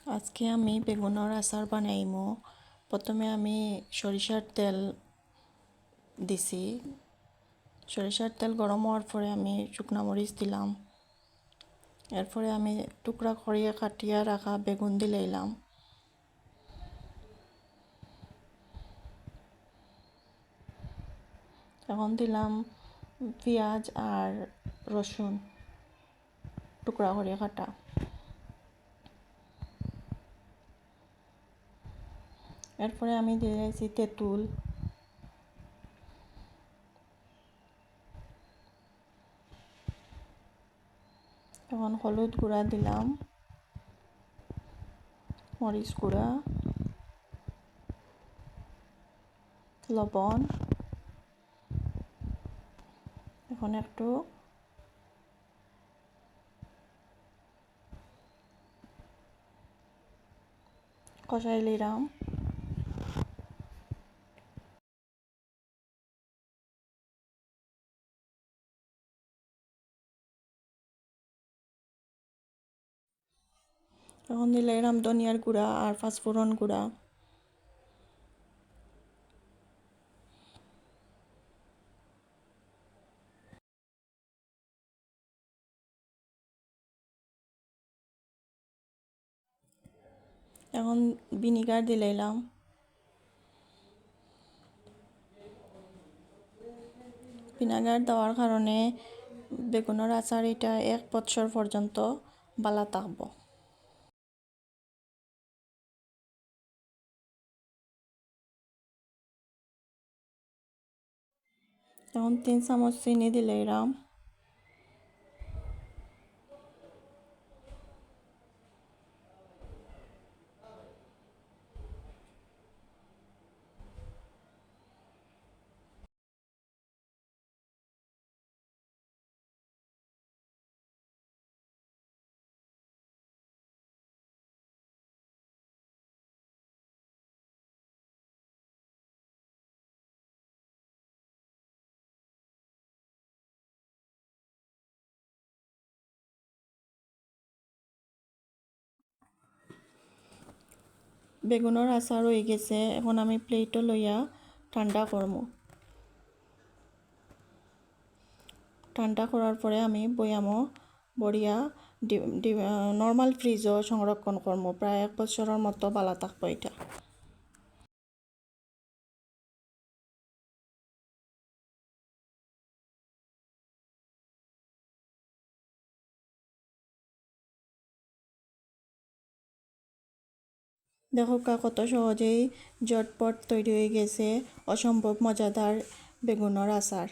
আজকে আমি বেগুনের আচার বানাইমু। প্রথমে আমি সরিষার তেল দিছি। সরিষার তেল গরম হওয়ার পরে আমি শুকনো মরিচ দিলাম। এরপরে আমি টুকরা করিয়া কাটিয়া রাখা বেগুন দিলাম। এখন দিলাম পেঁয়াজ আর রসুন টুকরা করিয়া কাটা। এরপরে আমি দিয়েছি তেঁতুল, এখন হলুদ গুঁড়া দিলাম, মরিচ গুঁড়া, লবণ, এখন একটু কষাই নিলাম। এখন দিলাম ধনিয়ার গুঁড়া আর পাঁচফোড়ন গুঁড়া। এখন ভিনিগার দিলাম। ভিনেগার দেওয়ার কারণে বেগুনের আচার এটা 1 বছর পর্যন্ত ভালো থাকবো। এখন 3 চামচ চিনি দিলাম। বেগুনের আচার হয়ে গেছে। এখন আমি প্লেটও লইয়া ঠান্ডা করবো। ঠান্ডা করার পরে আমি বয়ামও বড়িয়া নর্মাল ফ্রিজও সংরক্ষণ করবো। প্রায় 1 বছরের মতো ভালো থাকবো এটা। দেখো কত সহজেই ঝটপট তৈরি হয়ে গেছে অসম্ভব মজাদার বেগুনের আচার।